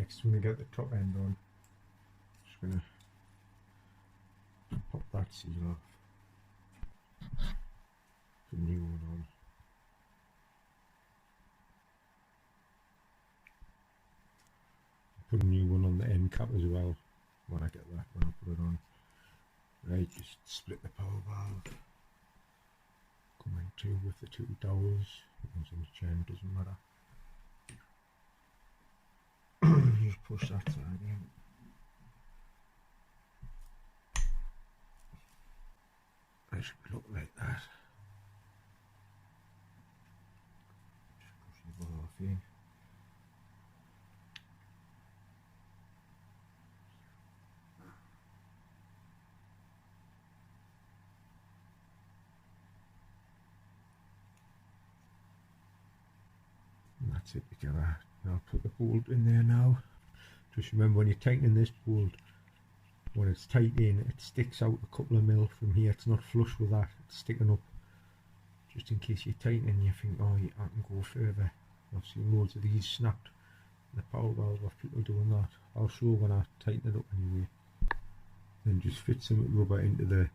Next when we get the top end on, just gonna pop that seal off, put a new one on. Put a new one on the end cap as well when I get that, when I put it on. Right, just split the power valve, come in two with the two dowels, it goes in the chain, doesn't matter. Just push that side in. It should look like that. Just push the valve in. And that's it together. Now I'll put the bolt in there now. Just remember when you're tightening this bolt, when it's tight in, it sticks out a couple of mil from here. It's not flush with that, it's sticking up. Just in case you're tightening and you think, oh, I can go further. I've seen loads of these snapped in the power valve of people doing that. I'll show when I tighten it up anyway. Then just fit some rubber into the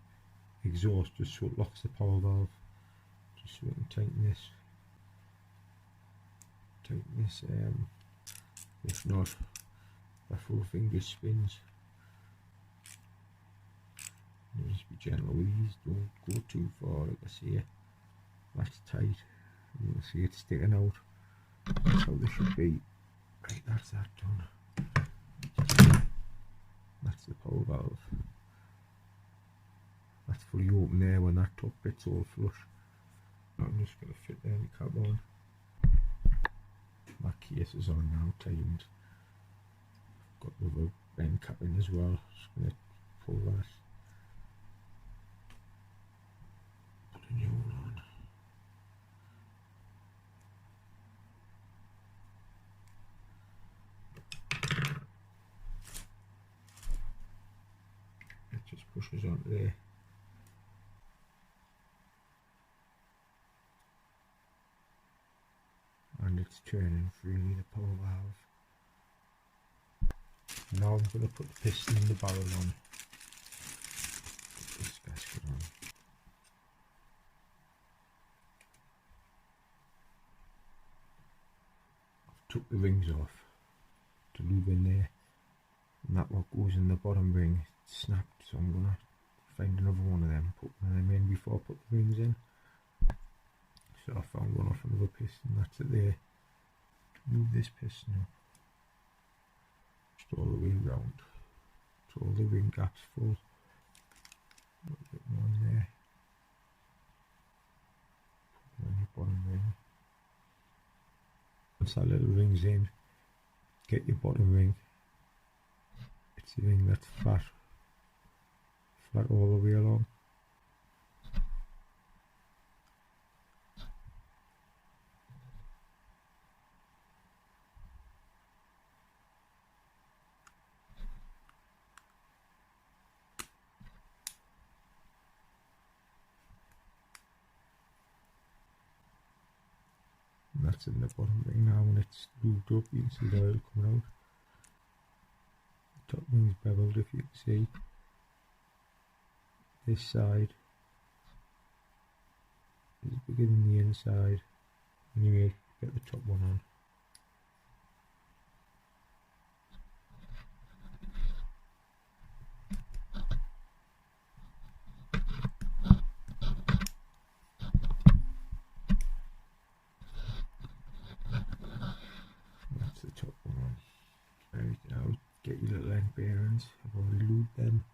exhaust just so it locks the power valve. Just so we can tighten this. If not, the full finger spins. You just be gentle with these, don't go too far. Like I say, that's tight. You can see it sticking out. That's how they should be. Right, that's that done. That's the power valve. That's fully open there when that top bit's all flush. I'm just going to fit the end cap on. My case is on now, tightened. Got the other end cap in as well. Just going to pull that. Put a new one on. It just pushes onto there. And it's turning freely, the power valve. Now I'm going to put the piston in the barrel on. Put this gasket on. I've took the rings off to lube in there, and that what goes in the bottom ring, it's snapped, so I'm going to find another one of them, put one of them in before I put the rings in. So I found one off another piston, that's it there. Move this piston up. Just all the way round. So all the ring gaps full. A little bit more in there. Put it on your bottom ring. Once that little ring's in, get your bottom ring. It's the ring that's flat. Flat all the way along. That's in the bottom ring now. When it's lubed up, you can see the oil coming out. The top ring's beveled, if you can see. This side is bigger than the inside. Anyway, get the top one on. Get your little end bearings. I've already lubed them.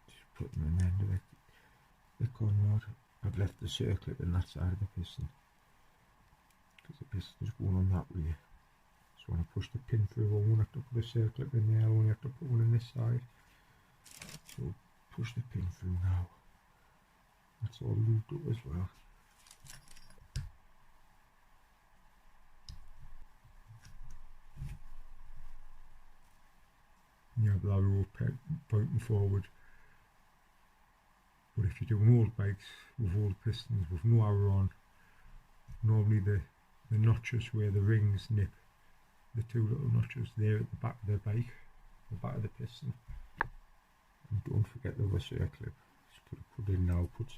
Just put them in the end of it. The con rod. I've left the circlip in that side of the piston because the piston's going on that way. So when I push the pin through, I won't have to put a circlip in there. I only have to put one in this side. So push the pin through now. That's all lubed up as well. You have that rope pointing forward, but if you're doing old bikes with old pistons with no arrow on, normally the notches where the rings nip the two little notches there at the back of the bike, the back of the piston. And don't forget the other circlip. Just put it in now, put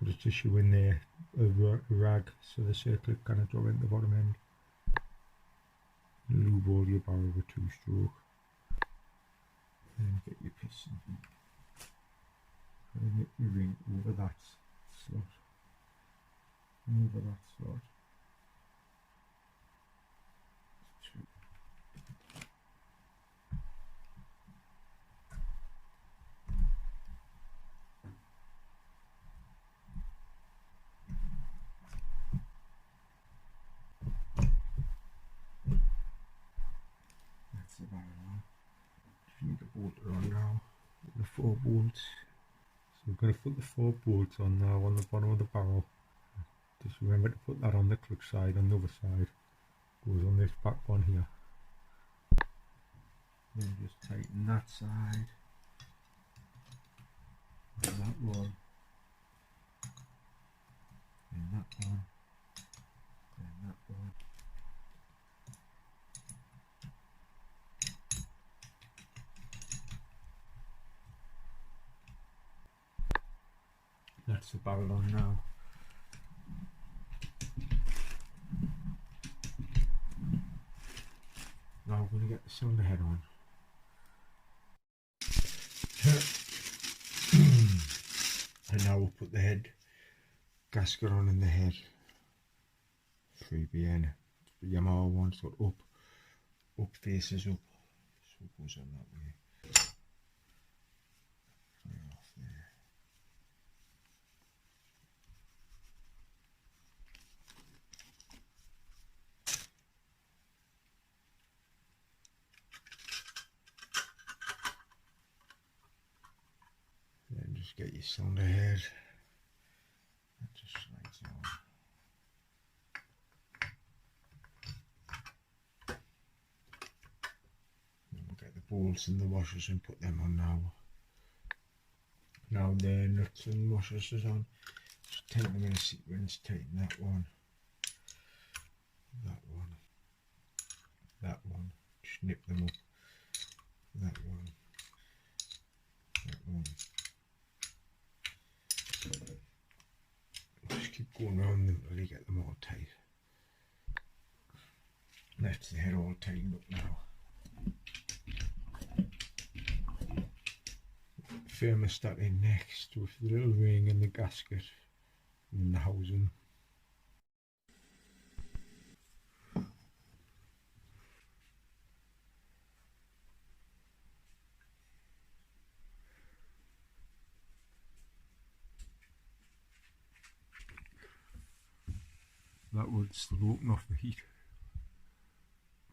a tissue in there, a rag, so the circlip kind of drop into the bottom end. Lube all your barrel with 2-stroke. And get your piston. And get your ring over that slot. Over that slot. That's the barrel on. You need to bolt it on now. The 4 bolts. So we're going to put the 4 bolts on now on the bottom of the barrel. Just remember to put that on the clutch side, on the other side. Goes on this back one here. Then just tighten that side. And that one. And that one. And that one. That's the barrel on now. Now we're going to get the cylinder head on. And now we'll put the head gasket on in the head. 3BN. The Yamaha one, so up faces up. So it goes on that way. Right off there. Then just get your cylinder head. That just slides on. Then we'll get the bolts and the washers and put them on now. Now the nuts and washers is on. Just take them in a sequence. Tighten that one. That one. That one. Just nip them up. That one. That one. Just keep going around them until you get them all tight. That's the head all tightened up now. Thermostat in next with the little ring and the gasket and the housing. That would still open off the heat.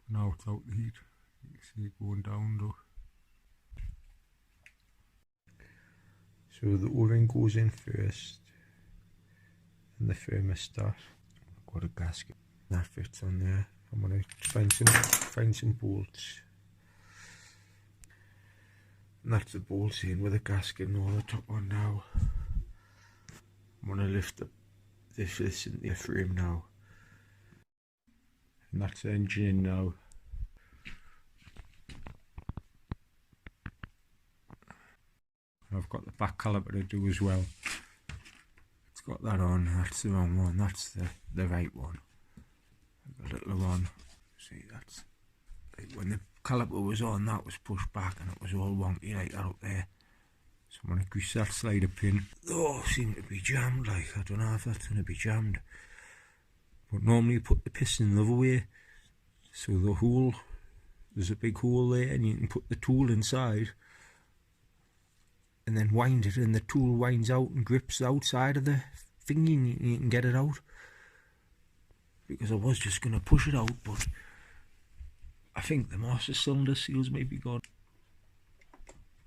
Now it's out the heat. You can see it going down though. So the O-ring goes in first, and the thermostat. I've got a gasket that fits on there. I'm gonna find some bolts. And that's the bolts in with the gasket and all the top on now. I'm gonna lift this into the frame now. And that's the engine in now. I've got the back caliper to do as well. It's got that on, that's the wrong one, that's the right one. The little one, see that's, like when the caliper was on that was pushed back and it was all wonky like that up there. So I'm going to grease that slider pin. Oh, seems to be jammed, like I don't know if that's going to be jammed. But normally you put the piston the other way. So the hole, there's a big hole there and you can put the tool inside. And then wind it and the tool winds out and grips the outside of the thingy and you can get it out. Because I was just going to push it out, but I think the master cylinder seals may be gone.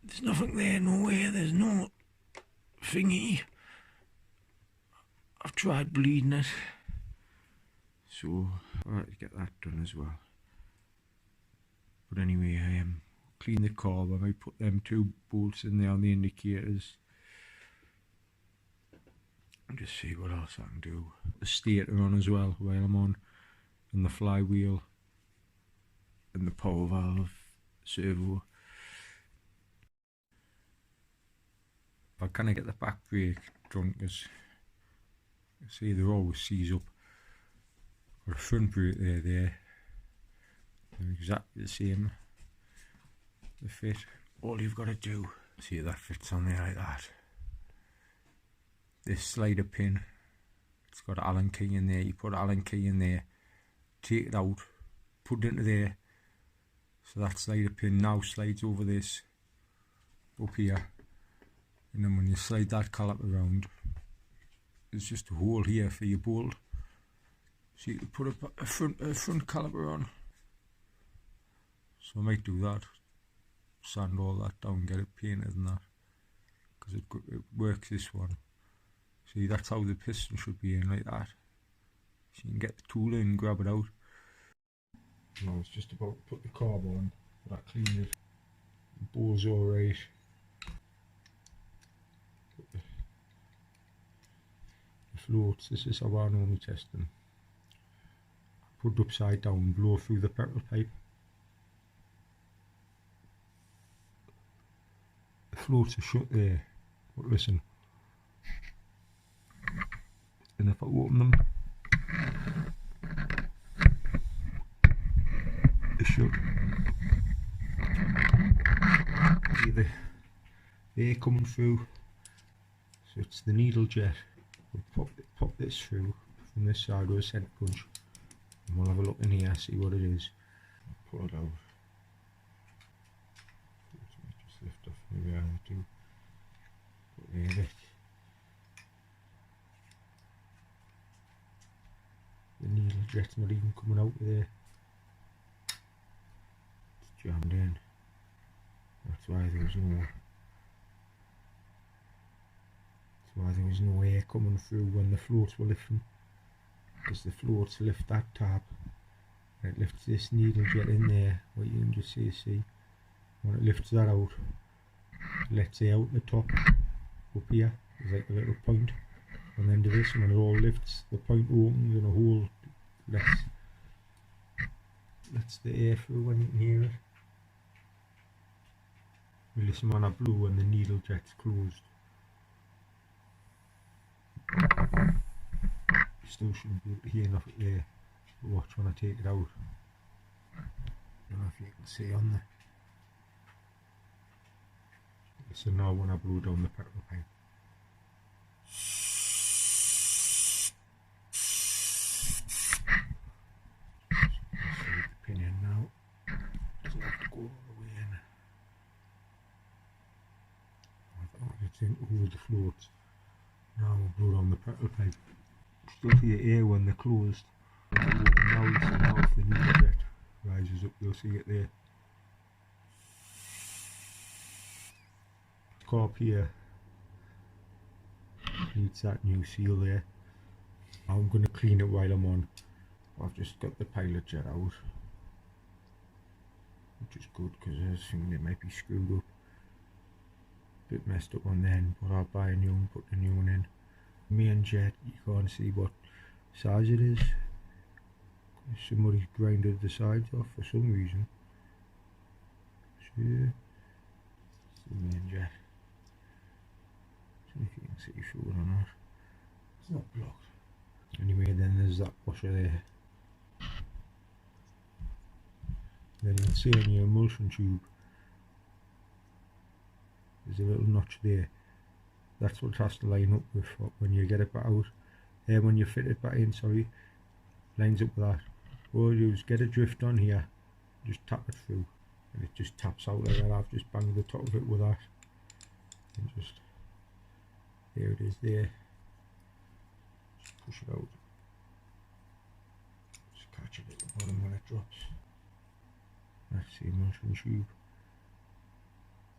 There's nothing there, nowhere, there's no thingy. I've tried bleeding it. So, I'll have to get that done as well. But anyway, clean the carb. I might put them 2 bolts in there on the indicators and just see what else I can do. The stator on as well while I'm on, and the flywheel. and the power valve servo. I kind of get the back brake done because see they're always seize up. Got a front brake there, they're exactly the same. The fit. All you've got to do, see that fits on there like that. This slider pin, it's got an Allen key in there. You put an Allen key in there, take it out, put it into there. So that slider pin now slides over this up here, and then when you slide that caliper around, there's just a hole here for your bolt. So you can put a front caliper on. So I might do that, sand all that down, get it painted and that, because it works this one. See, that's how the piston should be in, like that. So you can get the tool in, grab it out. I was just about to put the carb on, but I cleaned it. The ball's alright. The floats, this is how I normally test them. Put it upside down, blow through the petrol pipe. The floats are shut there, but listen. And if I open them, they shut. See the air coming through, so it's the needle jet. We'll pop this through from this side with a center punch, and we'll have a look in here, see what it is. Pull it out. Just lift off, maybe I do. Put it in it. The needle jet's not even coming out of there. It's jammed in. That's why there was no air coming through when the floats were lifting. Because the floats lift that tab. And it lifts this needle jet in there, what you can just see. When it lifts that out, lets air out the top, up here, there's like a little point. And then to this, when it all lifts, the point opens and a hole lets the air through when you can hear it. You listen when I blow when the needle jet's closed. You still shouldn't be able to hear enough air, but watch when I take it out. I don't know if you can see on there. Listen now when I blow down the petrol pipe. Pin in now, doesn't have to go all the way in. I thought it's in all the floats. Now we'll blow down the petrol pipe. Still hear air when they're closed. Now you see now if the needle jet rises up, you'll see it there. The carb here needs that new seal there. I'm going to clean it while I'm on. I've just got the pilot jet out, which is good because I was thinking it might be screwed up, a bit messed up on the end, but I'll buy a new one, put the new one in. Main jet, you can't see what size it is. Somebody's grinded the sides off for some reason. So yeah, it's the main jet. See if you can see through it or not. It's not blocked. Anyway, then there's that washer there. Then you can see on your emulsion tube, there's a little notch there. That's what it has to line up with when you get it back out. When you fit it back in, sorry, lines up with that. All you do is get a drift on here, just tap it through, and it just taps out like that. I've just banged the top of it with that, and just, there it is there. Just push it out. Just catch it at the bottom when it drops. That's the emulsion tube.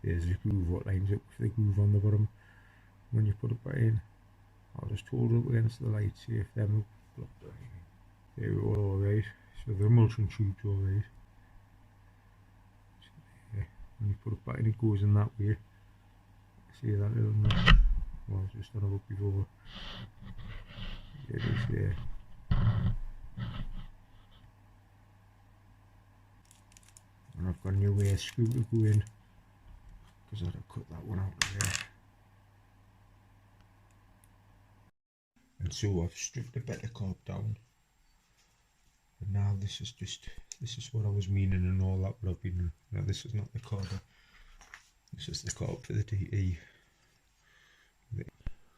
There's the groove, what lines up with the groove on the bottom. When you put it back in, I'll just hold it up against the light, see if them will block. They're all alright, so the emulsion tube's alright. So yeah, when you put it back in, it goes in that way. See that little notch? Well, I was just on a look before. There it is there. I've got a new way screw to go in, because I'd have cut that one out of there. And so I've stripped the better carb down, and now this is what I was meaning and all that what I've been doing. Now this is not the carb, this is the carb for the DE.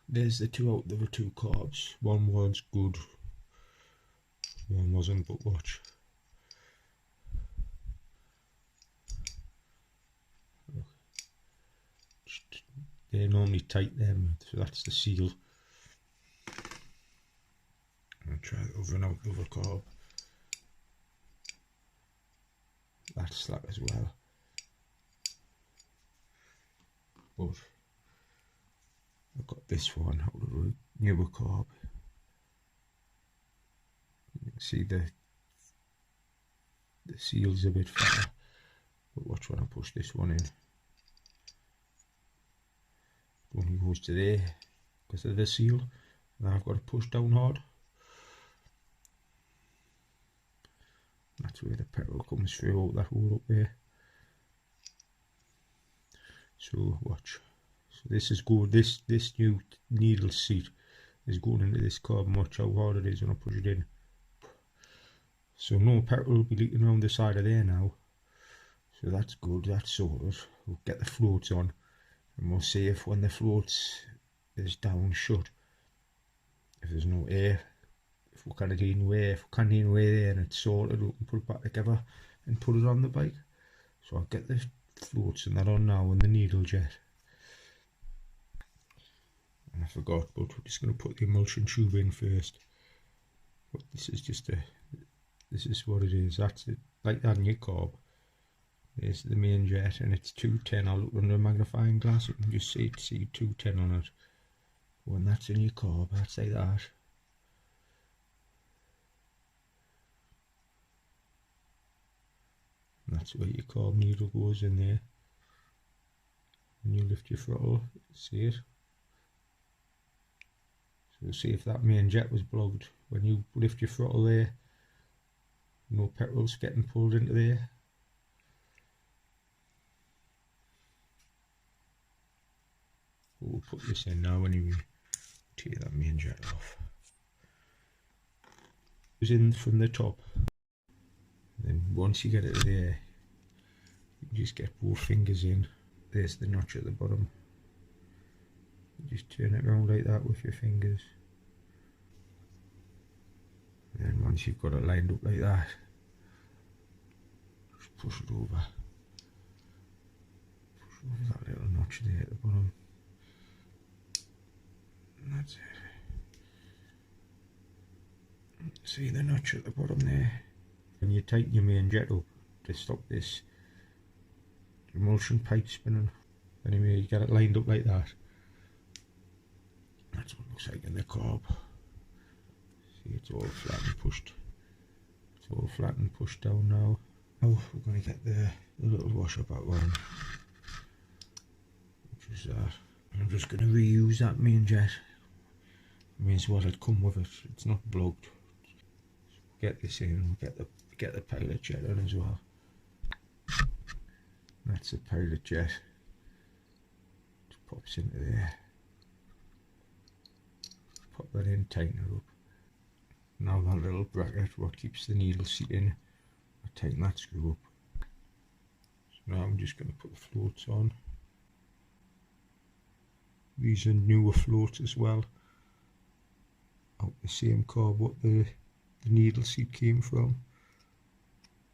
There's the two out of the two carbs. One was good, one wasn't, but watch. They're normally tight them, so that's the seal. I'll try the other and out the other carb. That's slack as well. But I've got this one out of the newer carb. You can see the seal's a bit fatter. But watch when I push this one in. It only goes to there because of the seal. Now I've got to push down hard. That's where the petrol comes through out that hole up there. So watch. So this is good. This new needle seat is going into this carb, and watch how hard it is when I push it in. So no petrol will be leaking around the side of there now. So that's good. That's sorted. We'll get the floats on, and we'll see if when the floats is down shut, if there's no air. If we can't get no air, if we can't get no air there and it's sorted, we can put it back together and put it on the bike. So I'll get the floats and that on now and the needle jet. And I forgot, but we're just going to put the emulsion tube in first. But this is just this is what it is. That's it, like that in your carb. There's the main jet, and it's 210. I'll look under a magnifying glass, you can just see 210 on it. When that's in your carb, that's like that. That's where your carb needle goes in there. When you lift your throttle, see it? So we'll see if that main jet was blocked. When you lift your throttle there, no petrol's getting pulled into there. But we'll put this in now anyway. Take that main jet off. It goes in from the top. Then once you get it there, you just get both fingers in. There's the notch at the bottom. You just turn it around like that with your fingers. And then once you've got it lined up like that, just push it over. Push over that little notch there at the bottom. And that's it. See the notch at the bottom there? And you tighten your main jet up to stop this emulsion pipe spinning. Anyway, you get it lined up like that. That's what it looks like in the carb. See, it's all flat and pushed. It's all flat and pushed down now. Now we're going to get the little washer back on, which is that. I'm just going to reuse that main jet. May as well come with it. It's not blocked. Get this in. Get the pilot jet on as well. That's the pilot jet. Just pops into there. Pop that in, tighten it up. Now that little bracket, what keeps the needle seat in, I tighten that screw up. So now I'm just going to put the floats on. These are newer floats as well. Out the same carb what the needle seat came from.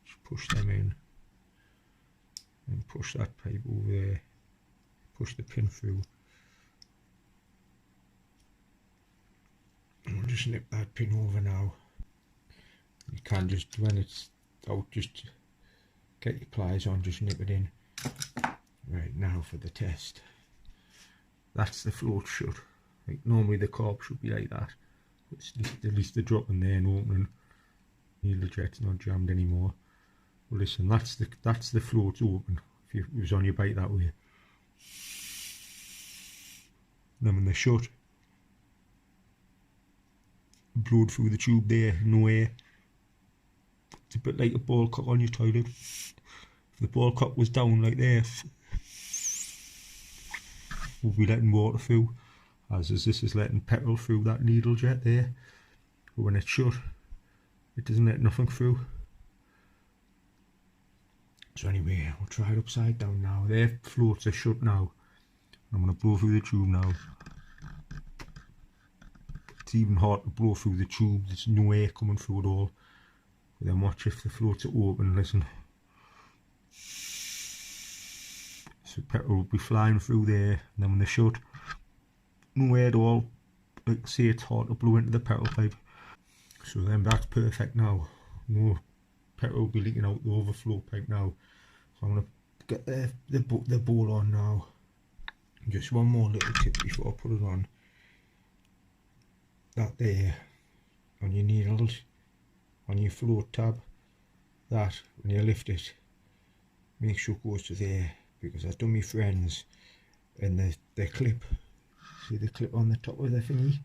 Just push them in and push that pipe over there, push the pin through, and we'll just nip that pin over now. You can just, when it's out, just get your pliers on, just nip it in. Right, now for the test. That's the float shut. Like normally the carb should be like that. It's at least the drop in there and opening. Needle jet's not jammed anymore. Well, listen, that's the floats open. If it was on your bike that way. Then when they're shut, blowed through the tube there, no air. It's a bit like a ball cock on your toilet. the ball cock was down like this, we'll be letting water through, as this is letting petrol through that needle jet there. But when it's shut, it doesn't let nothing through. So anyway, we'll try it upside down now. Their floats are shut now. I'm going to blow through the tube now. It's even hard to blow through the tube, there's no air coming through at all. But then watch if the floats are open, listen. So petrol will be flying through there, and then when they're shut, no air at all. Like I say, it's hard to blow into the petrol pipe. So then that's perfect now. No petrol will be leaking out the overflow pipe now. So I'm going to get the bowl on now. Just one more little tip before I put it on. That there, on your needles, on your float tab, that when you lift it, make sure it goes to there, because I've done my friends and the clip, see the clip on the top of the thingy,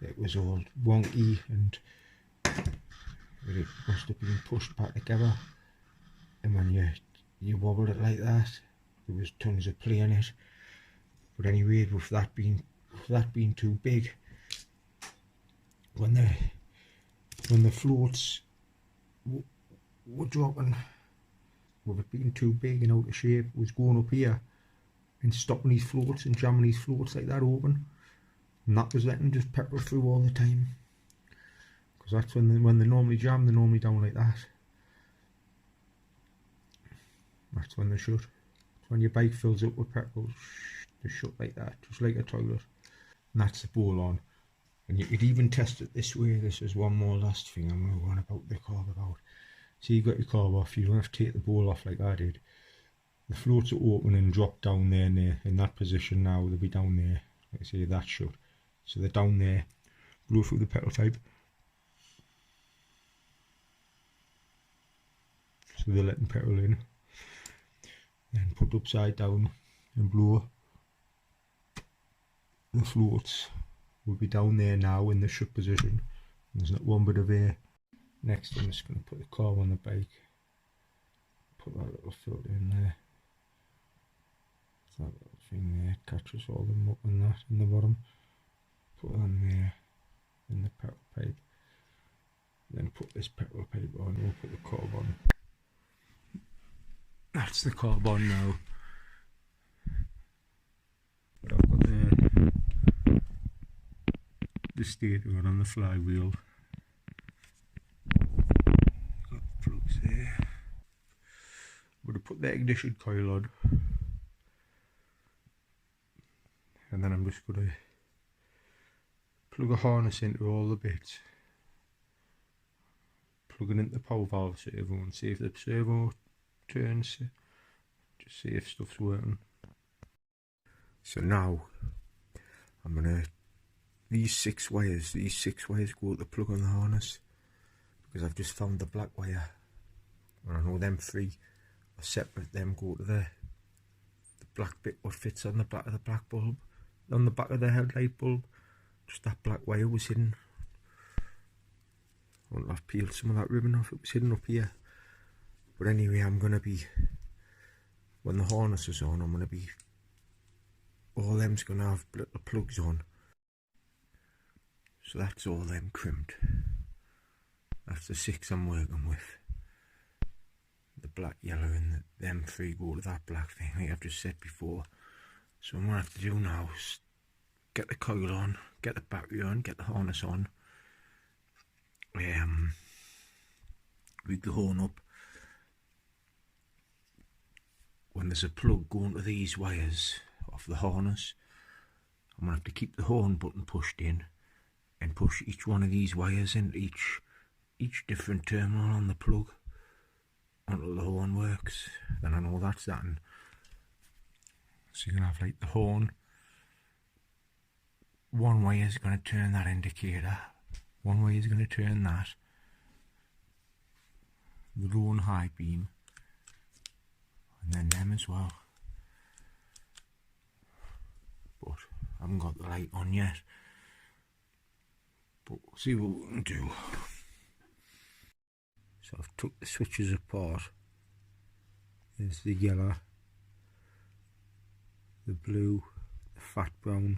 it was all wonky and it must have been pushed back together, and when you wobbled it like that, there was tons of play in it. But anyway, with that being too big, when the floats were dropping, with it being too big and out of shape, it was going up here and stopping these floats and jamming these floats like that open, and that was letting just petrol through all the time. Because that's when they normally jam, they're normally down like that. That's when they're shut. It's when your bike fills up with petrol, they're shut like that, just like a toilet. And that's the bowl on. And you could even test it this way. This is one more last thing I'm going to go on about the carb about. So you've got your carb off, you don't have to take the bowl off like I did. The floats are open and drop down there, and in that position now, they'll be down there. Like I say, that's shut. So they're down there, blow through the petrol pipe. So they're letting petrol in. Then put upside down and blow. The floats will be down there now in the shut position. There's not one bit of air. Next I'm just going to put the carb on the bike. Put that little filter in there. That little thing there catches all the muck and that in the bottom. Put that in there in the petrol pipe. Then put this petrol pipe on. We'll put the carb on. That's the carb on now. But I've got the stator on the flywheel. Got plugs there. I'm going to put the ignition coil on, and then I'm just going to plug a harness into all the bits, plug it into the power valve servo and see if the servo turns, just see if stuff's working. So now I'm going to, these six wires go to the plug on the harness, because I've just found the black wire, and I know them three are separate. Them go to the black bit what fits on the back of the black bulb, on the back of the headlight bulb. Just that black wire was hidden. I wouldn't have peeled some of that ribbon off, it was hidden up here. But anyway, I'm going to be, when the harness is on, I'm going to be, all them's going to have little plugs on. So that's all them crimped. That's the six I'm working with. The black, yellow and them three go to that black thing like I've just said before. So what I'm going to have to do now is get the coil on, get the battery on, get the harness on. Rig the horn up. When there's a plug going to these wires off the harness, I'm going to have to keep the horn button pushed in and push each one of these wires into each different terminal on the plug until the horn works. Then I know that's that. So you're going to have like the horn, one wire is going to turn that indicator, one wire is going to turn that, the low and high beam, and then them as well. But I haven't got the light on yet, but we'll see what we can do. So I've took the switches apart, There's the yellow, the blue, the fat brown.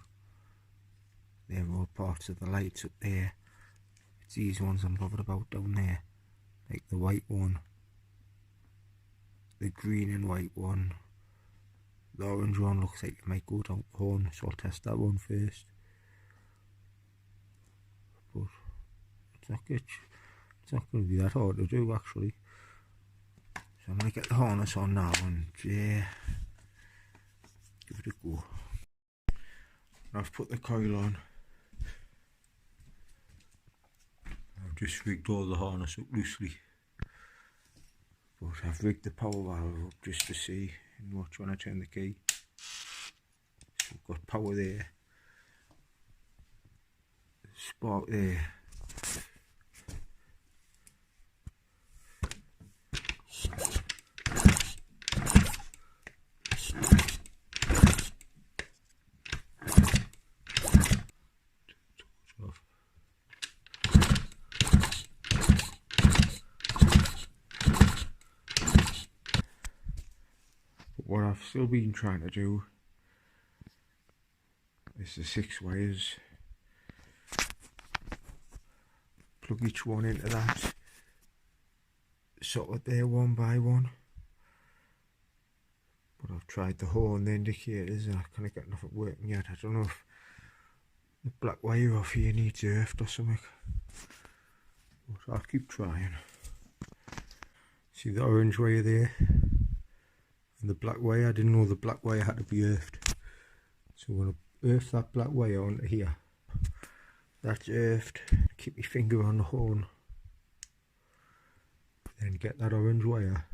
They're all parts of the lights up there. It's these ones I'm bothered about down there, like the white one, the green and white one. The orange one looks like it might go down the horn, so I'll test that one first. But it's not going to be that hard to do actually. So I'm going to get the harness on now and give it a go. I've put the coil on. I've just rigged all the harness up loosely. But I've rigged the power valve up just to see and watch when I turn the key. So I've got power there. Spark there. What I've still been trying to do is the 6 wires. Plug each one into that, sort it there one by one. But I've tried the horn, the indicators, and I kind of got nothing working yet. I don't know if the black wire off here needs earthed or something. But I'll keep trying. See the orange wire there? And the black wire, I didn't know the black wire had to be earthed. So I'm going to earth that black wire onto here. That's earthed. Keep my finger on the horn. Then get that orange wire.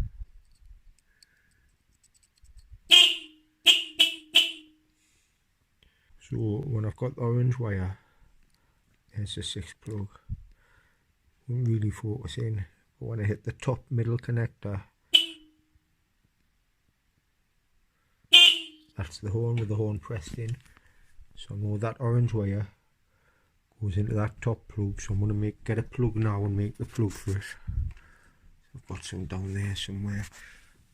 So when I've got the orange wire, there's the 6 plug. Won't really focus in. But when I hit the top middle connector, that's the horn with the horn pressed in. So I know that orange wire goes into that top plug. So I'm going to get a plug now and make the plug for it. So I've got some down there somewhere.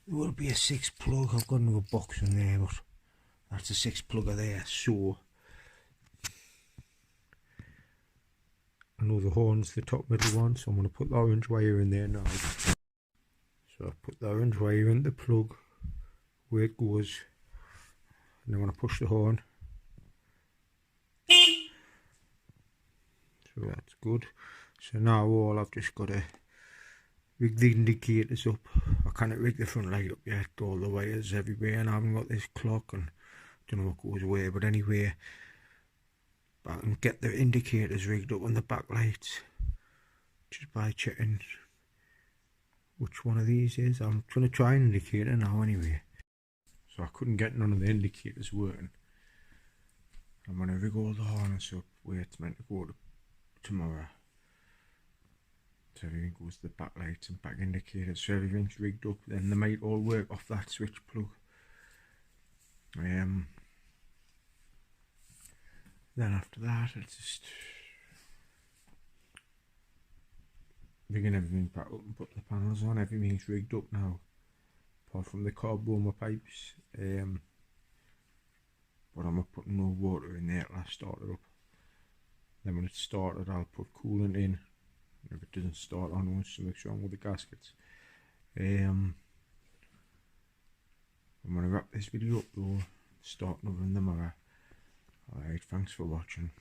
There will be a 6 plug. I've got another box in there, but that's a 6 plugger there. So I know the horn's the top middle one, so I'm going to put the orange wire in there now. So I've put the orange wire in the plug where it goes. And I'm going to push the horn. So that's good. So now I've just got to rig the indicators up. I can't rig the front light up yet. All the wires everywhere, and I haven't got this clock, and I don't know what goes where. But anyway, I can get the indicators rigged up on the back lights just by checking which one of these is. I'm going to try an indicator now anyway. So I couldn't get none of the indicators working. I'm going to rig all the harness up where it's meant to go tomorrow. So everything goes to the back lights and back indicators, so everything's rigged up. Then they might all work off that switch plug. Then after that, it's just rigging everything back up and put the panels on. Everything's rigged up now, apart from the carburetor pipes. But I'm not putting no water in there till I start it up. Then when it's started, I'll put coolant in. If it doesn't start, I know something's wrong with the gaskets. I'm going to wrap this video up though, start another in the mirror. Alright, thanks for watching.